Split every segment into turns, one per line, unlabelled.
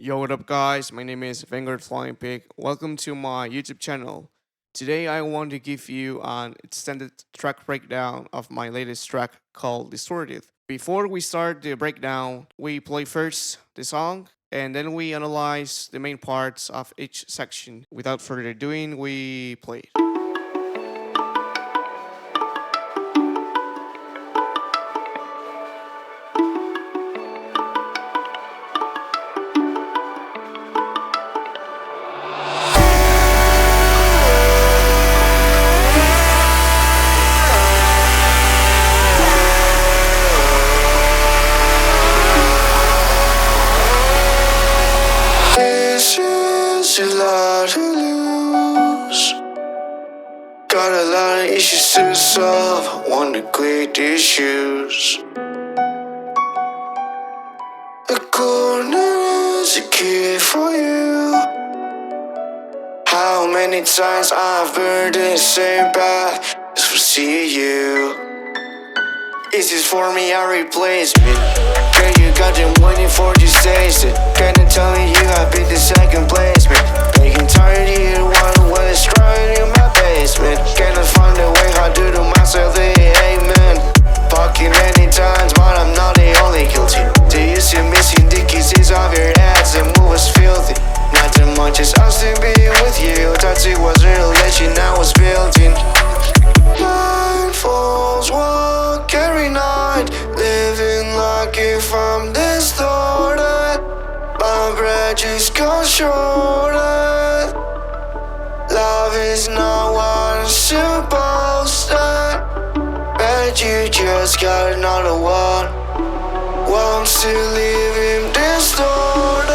Yo, what up, guys? My name is Vanguard Flying Pig. Welcome to my YouTube channel. Today, I want to give you an extended track breakdown of my latest track called Distorted. Before we start the breakdown, we play first the song and then we analyze the main parts of each section. Without further ado, we play it.
This is a lot to lose. Got a lot of issues to solve. Want to clear these shoes. A corner is a key for you. How many times I've burned the same path just to see you. Is this for me a replacement? Girl, you got them waiting for this taste. Kinda telling you I've been the second placement. Making tired of you, one when it's crying in my basement. Cannot find a way how to do myself the amen. Fucking many times, but I'm not the only guilty. Do you see missing the kisses of your ass and move us filthy? Not too much as us to be with you. Thought it was real, that you now was built in. Blindfolds walk every night, living like if I'm distorted. My bridges go shorter. Love is not what it's supposed to. Bet you just got another one. Wants to leave him distorted.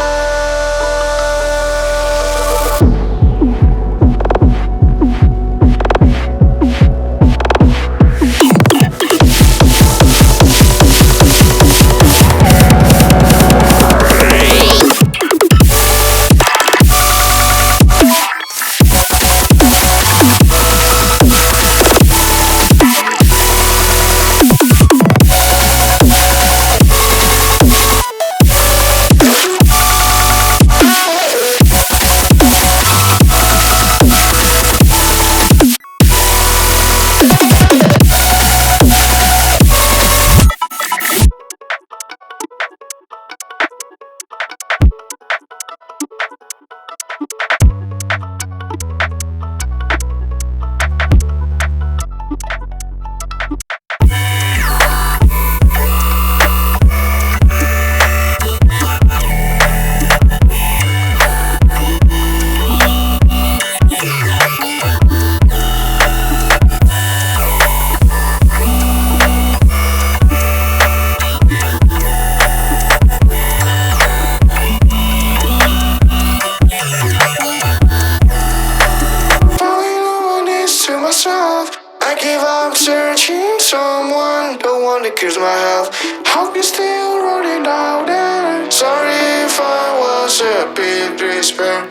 I give up searching someone, don't want to curse my health. Hope you're still running out there. Sorry if I was a bit despair.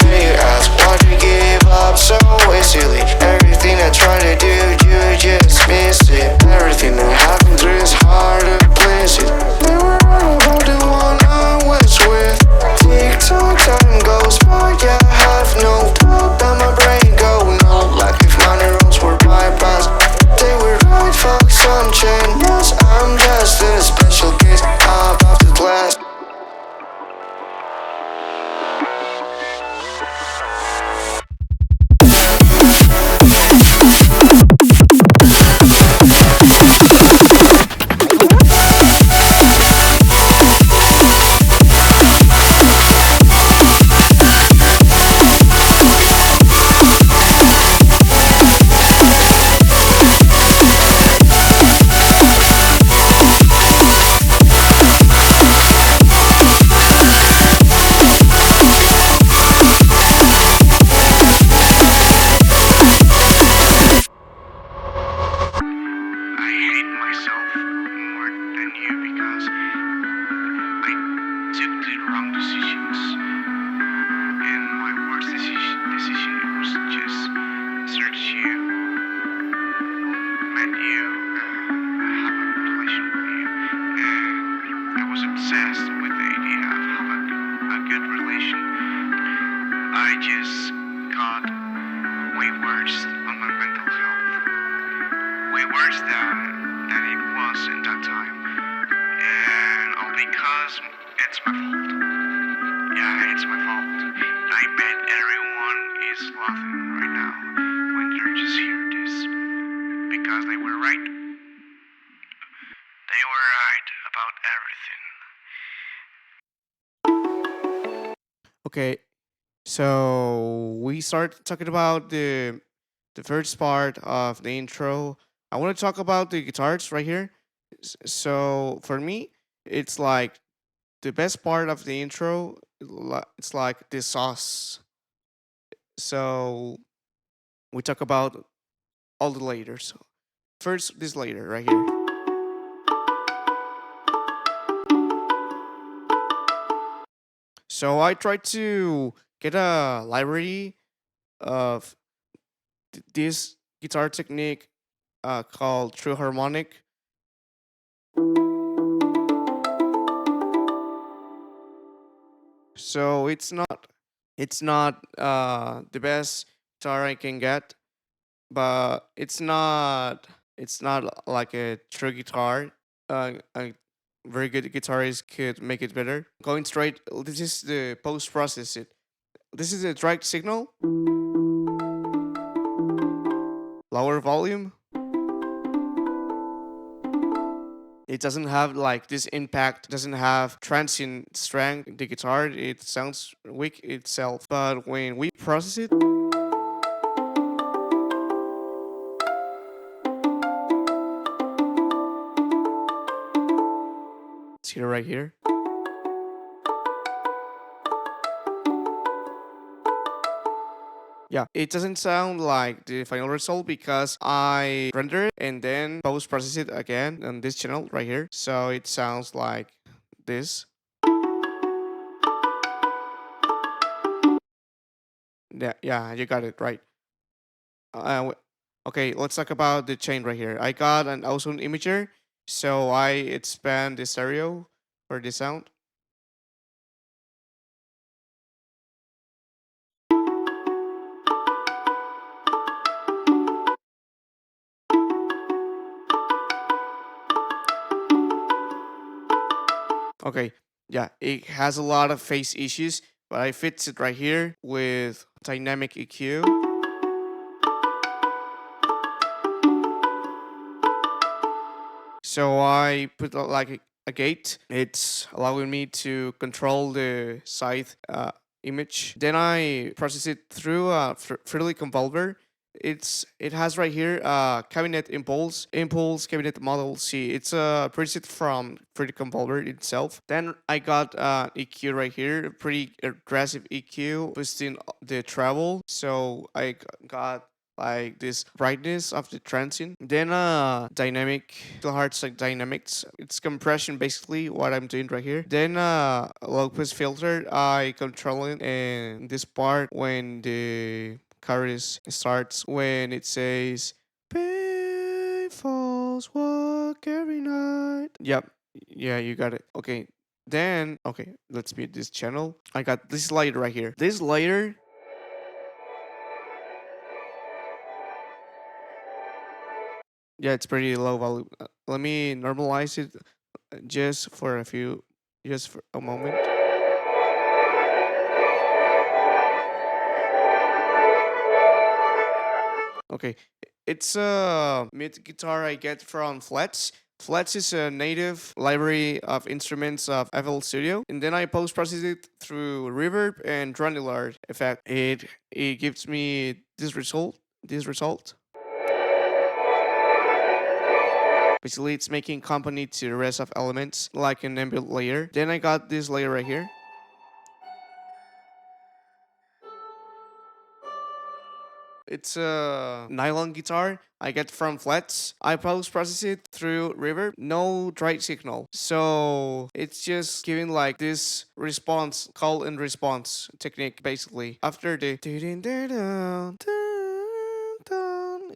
May you ask why'd you give up so easily? Everything I try to do, you just miss it. Everything that happened through is hard to please it. Never about the one I was with. Tick-tock, time goes by, yeah, I have no doubt that my brain going out like if my neurons were bypassed. They were right, fuck some channels. I'm just in a special case. I'm about to blast.
Obsessed with the idea of having a good
worse than it was in that time. And all because it's my fault. Yeah, it's my fault. I bet everyone is laughing right now when they just hear this. Because they were right. They were right about everything. Okay, so we start talking about the first part of the intro. I want to talk about the guitars right here. So for me, it's like the best part of the intro. It's like the sauce. So we talk about all the layers. First, this layer right here. So I tried to get a library of this guitar technique called True Harmonic. So it's not the best guitar I can get, but it's not like a true guitar. A very good guitarist could make it better. Going straight, this is the post process. This is a direct signal, lower volume. It doesn't have like this impact, doesn't have transient strength. The guitar, it sounds weak itself. But when we process it, it's here right here. Yeah, it doesn't sound like the final result because I render it and then post process it again on this channel right here. So it sounds like this. Yeah, you got it right. Okay, let's talk about the chain right here. I got an ozone imager, so I expand the stereo for the sound. Okay, yeah, it has a lot of phase issues, but I fix it right here with dynamic EQ. So I put like a gate. It's allowing me to control the scythe image. Then I process it through a Friendly Convolver. It has right here cabinet impulse cabinet model C. It's a preset from Friendly Convolver itself. Then I got EQ right here, pretty aggressive EQ, boosting the treble. So I got like this brightness of the transient. Then dynamic kilohertz like dynamics. It's compression basically what I'm doing right here. Then low pass filter. I control it in this part when the chorus starts when it says pain falls walk every night. Yep. Yeah, you got it. Okay. Then okay, let's mute this channel. I got this layer right here. This layer, yeah, it's pretty low volume. Let me normalize it just for a moment. Okay, it's a mid guitar I get from Flats. Flats is a native library of instruments of FL Studio, and then I post process it through reverb and granular effect. It gives me this result. This result. Basically, it's making company to the rest of elements like an ambient layer. Then I got this layer right here. It's a nylon guitar I get from Flats. I post process it through reverb, no dry signal. So it's just giving like this response, call and response technique basically. After the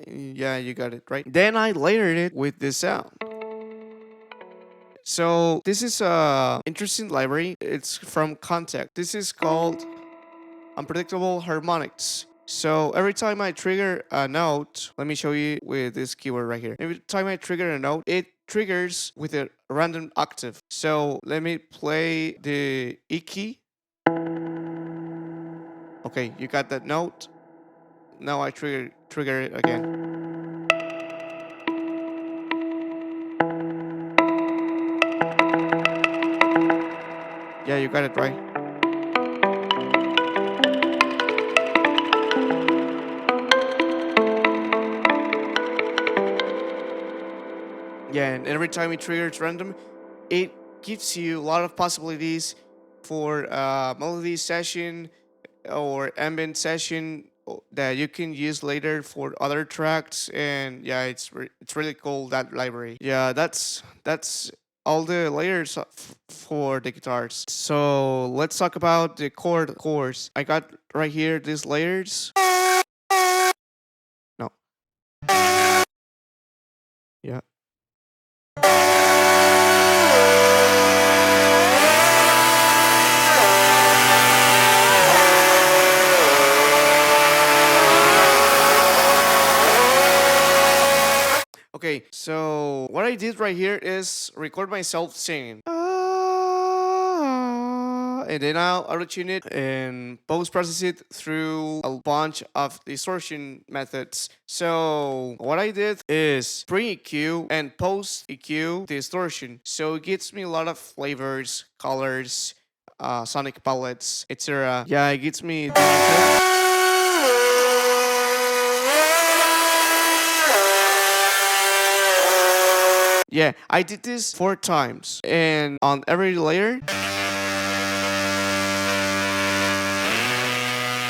yeah, you got it right. Then I layered it with this sound. So this is a interesting library. It's from Contact. This is called Unpredictable Harmonics. So every time I trigger a note, let me show you with this keyword right here. Every time I trigger a note, it triggers with a random octave. So let me play the E key. Okay, you got that note. Now I trigger it again. Yeah, you got it right. Yeah, and every time you trigger it's random, it gives you a lot of possibilities for melody session or ambient session that you can use later for other tracks. And yeah, it's really cool, that library. Yeah, that's all the layers for the guitars. So let's talk about the chords. I got right here these layers. No. Yeah. Okay, so what I did right here is record myself singing. And then I'll auto-tune it and post-process it through a bunch of distortion methods. So what I did is pre-EQ and post-EQ distortion. So it gives me a lot of flavors, colors, sonic palettes, etc. Yeah, it gives me different. Yeah, I did this 4 times, and on every layer,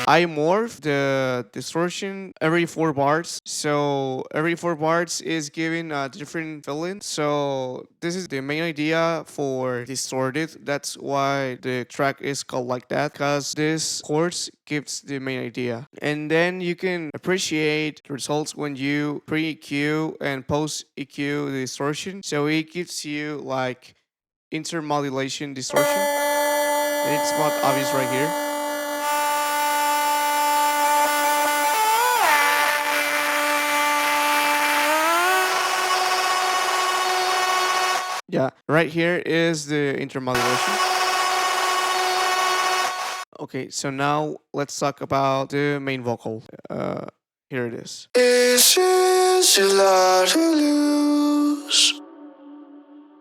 I morph the distortion every 4 bars. So every 4 bars is giving a different feeling. So this is the main idea for distorted. That's why the track is called like that, because this chords gives the main idea. And then you can appreciate the results when you pre-EQ and post-EQ the distortion. So it gives you like intermodulation distortion. And it's not obvious right here. Yeah, right here is the intermodulation. Okay, so now let's talk about the main vocal. Here it is.
This is a lot to lose.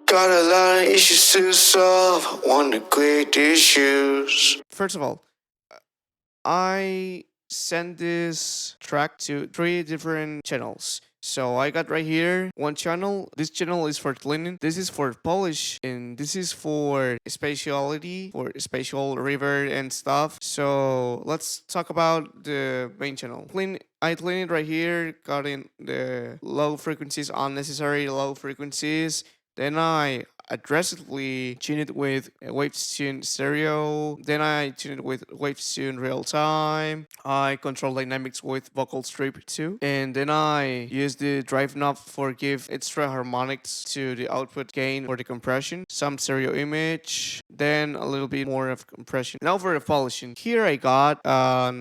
Got a lot of issues to solve. Want to quit these shoes.
First of all, I send this track to 3 different channels. So I got right here one channel. This channel is for cleaning. This is for polish, and this is for spatiality, for spatial river and stuff. So let's talk about the main channel. I clean it right here. Got in the low frequencies, unnecessary low frequencies. Then I aggressively tune it with Waves Tune Stereo. Then I tune it with Waves Tune Real Time. I control dynamics with Vocal Strip too. And then I use the drive knob for give extra harmonics to the output gain for the compression. Some stereo image. Then a little bit more of compression. Now for the polishing. Here I got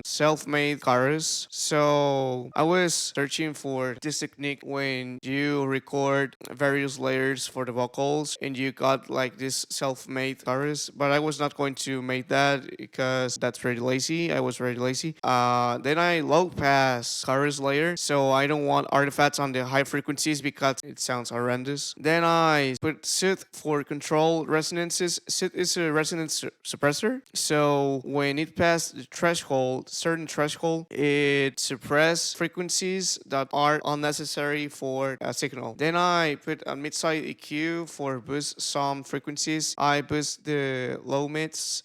self-made chorus. So I was searching for this technique when you record various layers for the vocals and you got like this self-made chorus, but I was not going to make that because that's very lazy. I was very lazy. Then I low pass chorus layer, so I don't want artifacts on the high frequencies because it sounds horrendous. Then I put Sooth for control resonances. Sooth is a resonance suppressor, so when it passes the threshold, certain threshold, it suppress frequencies that are unnecessary for a signal. Then I put a mid-side EQ for boost some frequencies. I boost the low mids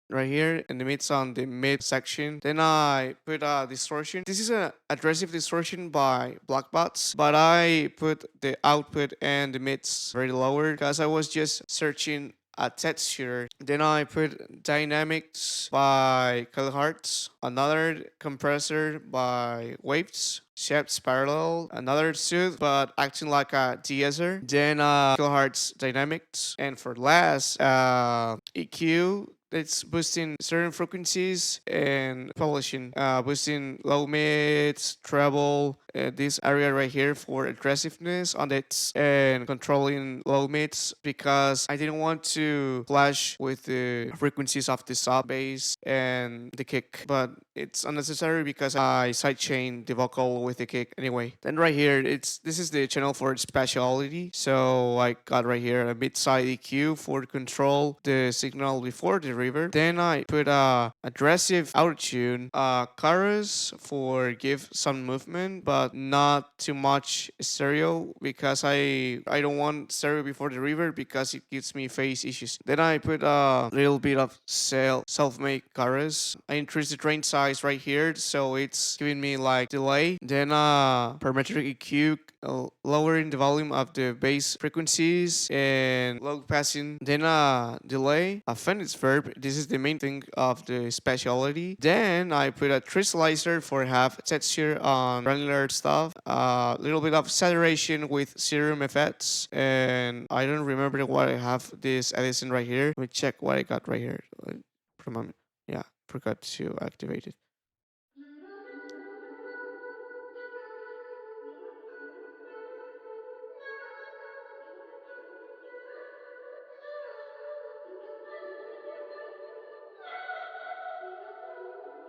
right here and the mids on the mid section. Then I put a distortion. This is an aggressive distortion by Blackbots, but I put the output and the mids very lower because I was just searching a texture. Then I put dynamics by Kilohertz, another compressor by Waves, Shapes Parallel, another Sooth but acting like a de-esser, then Kilohertz dynamics, and for last EQ it's boosting certain frequencies and polishing, boosting low mids, treble, this area right here for aggressiveness on it, and controlling low mids because I didn't want to clash with the frequencies of the sub bass and the kick, but it's unnecessary because I sidechain the vocal with the kick anyway. Then right here, this is the channel for speciality. So I got right here a mid-side EQ for control the signal before the reverb. Then I put a aggressive autotune, chorus for give some movement, but not too much stereo because I don't want stereo before the reverb because it gives me phase issues. Then I put a little bit of self-made chorus. I increased the drain size right here, so it's giving me like delay. Then parametric EQ, lowering the volume of the bass frequencies and low passing. Then delay, a Phoenix verb. This is the main thing of the specialty. Then I put a crystallizer for half texture on granular stuff. A little bit of saturation with serum effects, and I don't remember what I have this Edison right here. Let me check what I got right here. For a moment. Yeah, forgot to activate it.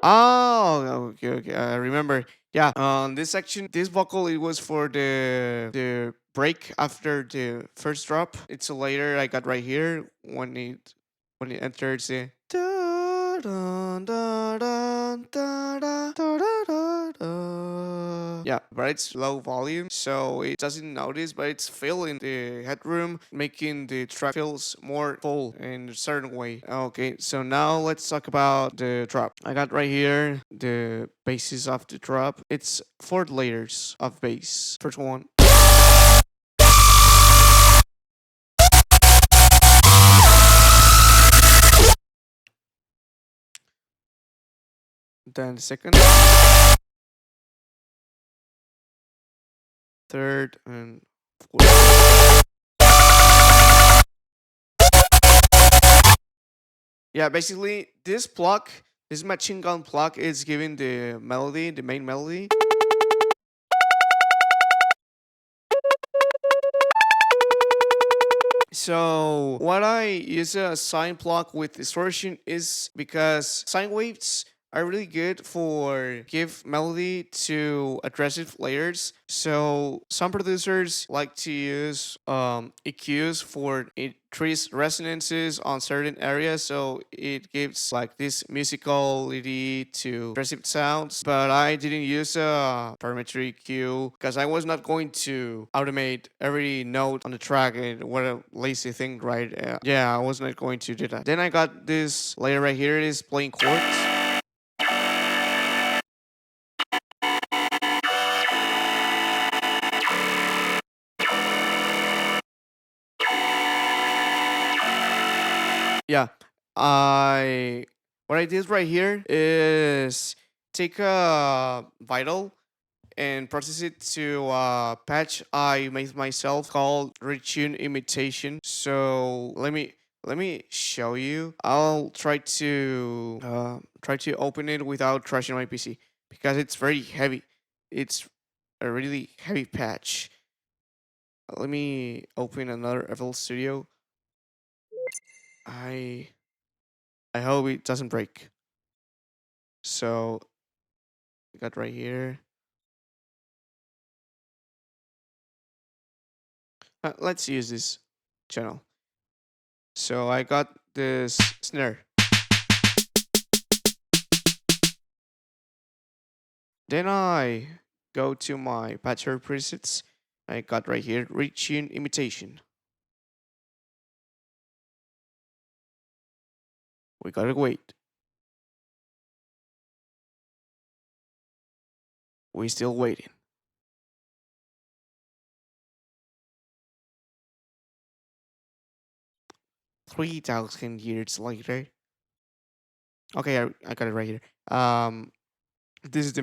Oh, okay, okay. I remember. Yeah. On this section, this vocal it was for the break after the first drop. It's a later I got right here when it enters the. Da, da, da, da, da, da, da, da, da. Yeah, but it's low volume, so it doesn't notice, but it's filling the headroom, making the track feels more full in a certain way. Okay, so now let's talk about the drop. I got right here the basis of the drop. It's 4 layers of bass. First one. Then the second, third, and fourth. Yeah, basically this pluck, this machine gun pluck is giving the melody, the main melody. So what I use a sine block with distortion is because sine waves are really good for give melody to aggressive layers. So some producers like to use EQs for increase resonances on certain areas, so it gives like this musicality to aggressive sounds. But I didn't use a parametric EQ because I was not going to automate every note on the track. And what a lazy thing, right? Yeah, I was not going to do that. Then I got this layer right here. It is playing chords. Yeah, I what I did right here is take a vital and process it to a patch I made myself called retune imitation. So let me show you. I'll try to open it without crashing my PC because it's very heavy. It's a really heavy patch. Let me open another FL Studio. I I hope it doesn't break. So I got right here. Let's use this channel. So I got this snare. Then I go to my patcher presets. I got right here retune imitation. We gotta wait. We still waiting. $3,000 later. Okay, I got it right here. This is the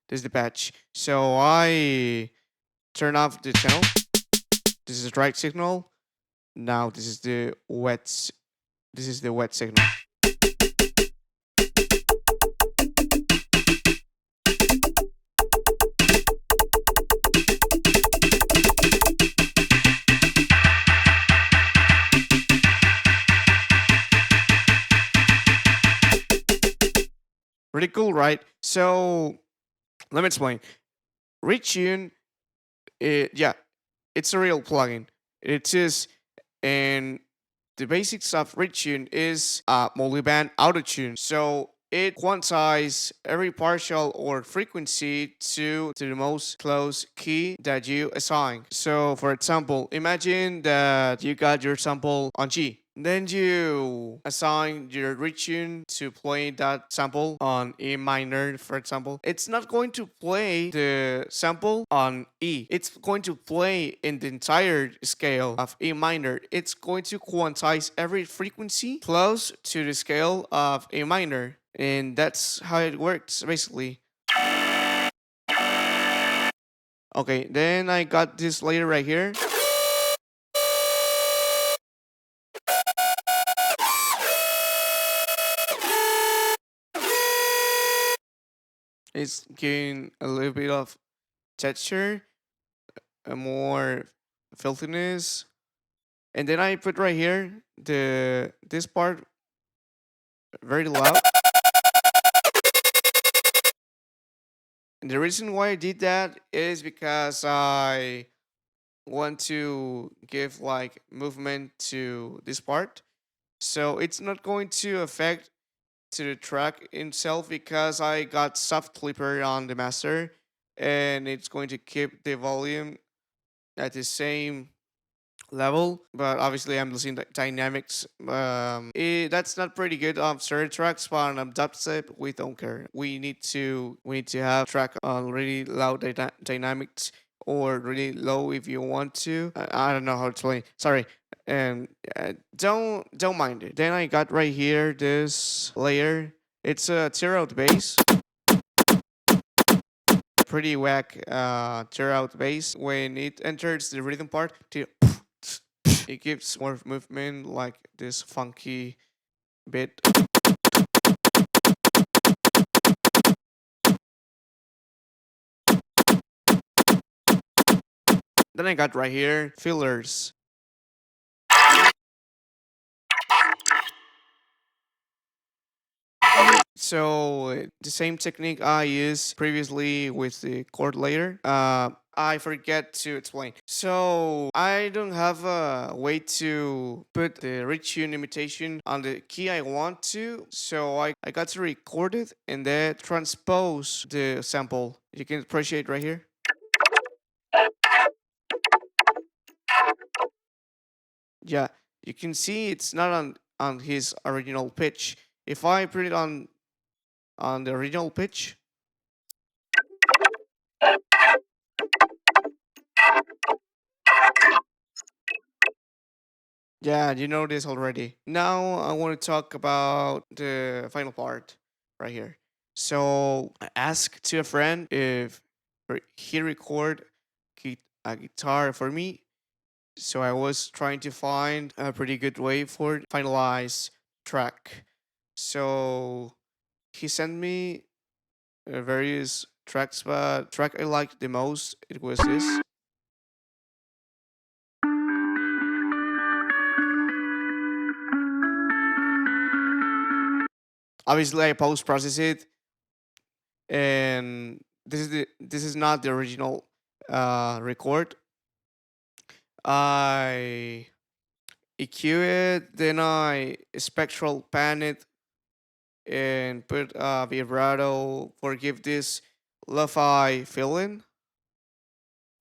this is the patch. So I turn off the channel. This is the right signal. Now this is the wet. This is the wet signal. Pretty cool, right? So let me explain. Retune, yeah, it's a real plugin. It is, and the basics of Retune is multiband autotune. So it quantizes every partial or frequency to the most close key that you assign. So for example, imagine that you got your sample on G. Then you assign your retune to play that sample on E minor, for example. It's not going to play the sample on E. It's going to play in the entire scale of E minor. It's going to quantize every frequency close to the scale of A minor. And that's how it works, basically. Okay, then I got this layer right here. It's giving a little bit of texture, a more filthiness. And then I put right here this part very loud. And the reason why I did that is because I want to give like movement to this part. So it's not going to affect to the track itself because I got soft clipper on the master and it's going to keep the volume at the same level, but obviously I'm losing the dynamics. That's not pretty good on certain tracks, but on dubstep we don't care. We need to have track on really loud dynamics or really low if you want to. I don't know how to explain. Sorry. And don't mind it. Then I got right here this layer. It's a tear out bass, pretty whack tear out bass. When it enters the rhythm part, it gives more movement, like this funky bit. Then I got right here fillers. So the same technique I used previously with the chord layer. I forget to explain. So I don't have a way to put the rich tune imitation on the key I want to. So I got to record it and then transpose the sample. You can appreciate right here. Yeah, you can see it's not on his original pitch. If I put it on the original pitch, yeah, you know this already. Now I want to talk about the final part right here. So I asked to a friend if he record a guitar for me. So I was trying to find a pretty good way for finalize track. So he sent me various tracks, but track I liked the most it was this. Obviously, I post process it, and this is not the original record. I EQ it, then I spectral pan it and put vibrato for give this lo-fi feeling.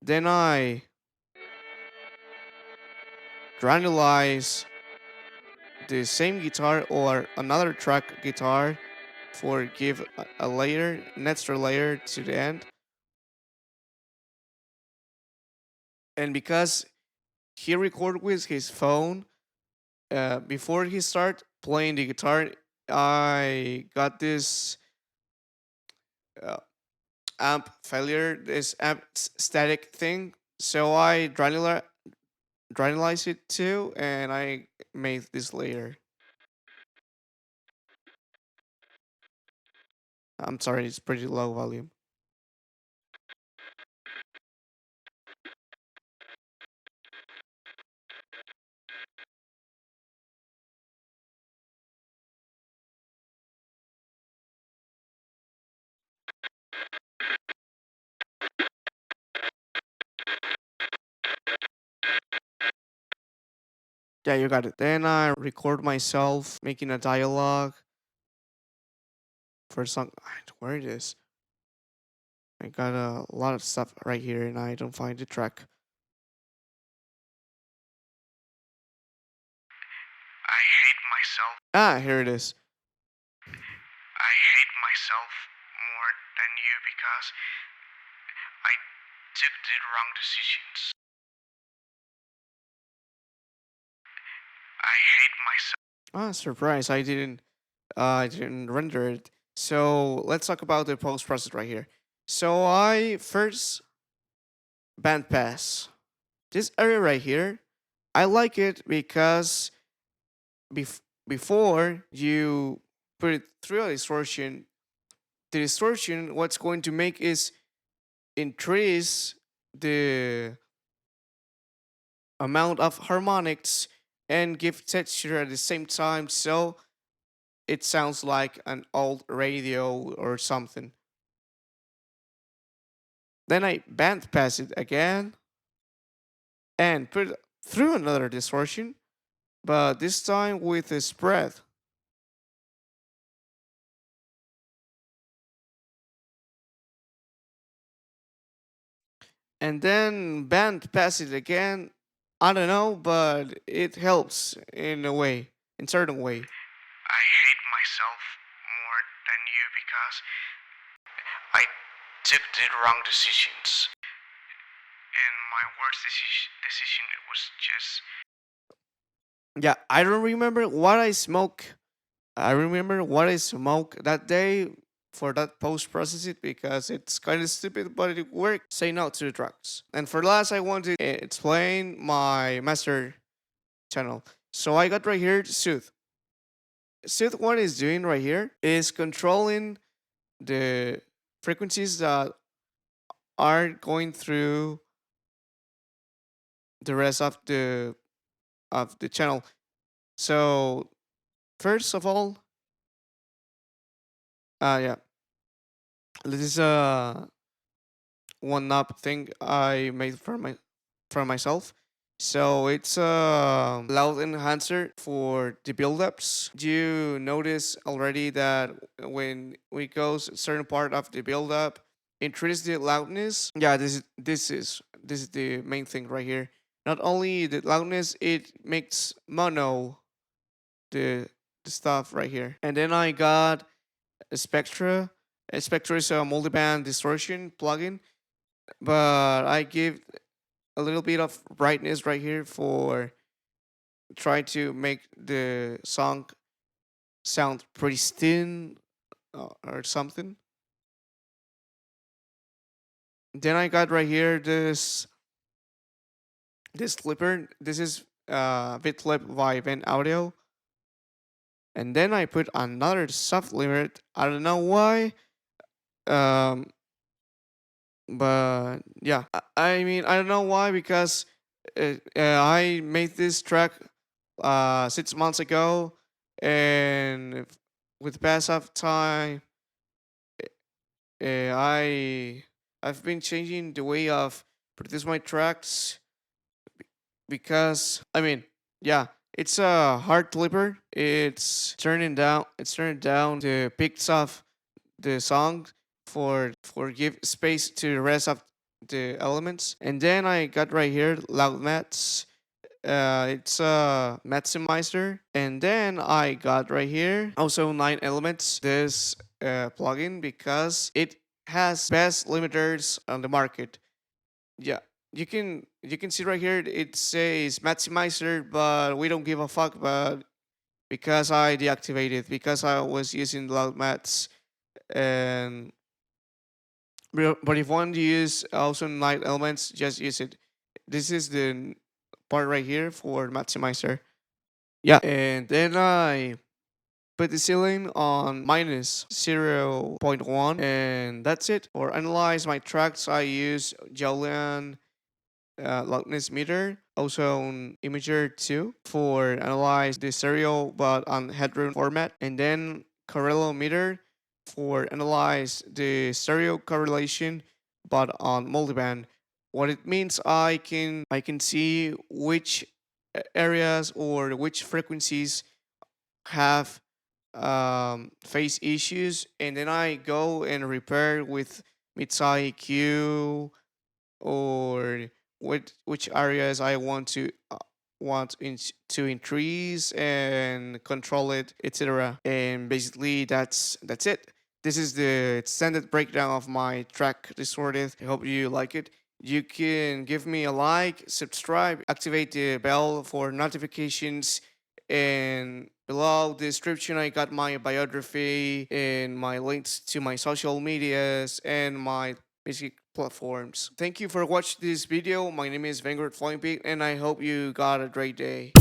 Then I granularize the same guitar or another track guitar for give a layer, an extra layer to the end. And because he recorded with his phone, before he start playing the guitar, I got this uh, amp failure, this amp static thing. So I granularize it too, and I made this layer. I'm sorry, it's pretty low volume. Yeah, you got it. Then I record myself making a dialogue for some. Where it is? I got a lot of stuff right here, and I don't find the track.
I hate myself.
Ah, here it is.
I hate myself more than you because I took the wrong decisions. I hate myself.
Ah, surprise! I didn't render it. So let's talk about the post process right here. So I first bandpass this area right here. I like it because before you put it through a distortion, the distortion what's going to make is increase the amount of harmonics and give texture at the same time, so it sounds like an old radio or something. Then I bandpass it again and put it through another distortion, but this time with a spread. And then bandpass it again. I don't know, but it helps in a way, in certain way.
I hate myself more than you because I took the wrong decisions. And my worst decision was just.
Yeah, I don't remember what I smoke. I remember what I smoked that day for that post process it because it's kind of stupid, but it worked. Say no to the drugs. And for last, I want to explain my master channel. So I got right here Sooth. Sooth, what is doing right here is controlling the frequencies that are going through the rest of the channel. So first of all, yeah, this is a one up thing I made for myself. So it's a loud enhancer for the build-ups. You notice already that when we go certain part of the build-up, increase the loudness. Yeah, this is the main thing right here. Not only the loudness, it makes mono the the stuff right here. And then I got a Spectra. A Spectra is a multiband distortion plugin, but I give a little bit of brightness right here for try to make the song sound pristine or something. Then I got right here this clipper. This is BitClip by Event Audio. And then I put another soft limit. I don't know why. Um, but yeah, I mean I don't know why because I made this track 6 months ago, and with the pass of time, I've been changing the way of produce my tracks because I mean yeah. It's a hard clipper. It's turning down the peaks of the song for give space to the rest of the elements. And then I got right here loud mats. It's a maximizer. And then I got right here also 9 elements. This plugin because it has best limiters on the market. Yeah, you can see right here it says maximizer, but we don't give a fuck. But because I deactivated because I was using loud mats and but if one use also night elements, just use it. This is the part right here for maximizer. Yeah, and then I put the ceiling on minus 0.1, and that's it. For analyze my tracks, I use Jolian loudness meter, also on Imager 2 for analyze the stereo but on headroom format, and then Corello meter for analyze the stereo correlation but on multiband. What it means I can see which areas or which frequencies have face issues, and then I go and repair with Mitsai Q, or which areas I to increase and control it, etc. And basically that's it. This is the extended breakdown of my track Distorted. I hope you like it. You can give me a like, subscribe, activate the bell for notifications, and below the description I got my biography and my links to my social medias and my music platforms. Thank you for watching this video. My name is Vanguard Flying Pig, and I hope you got a great day.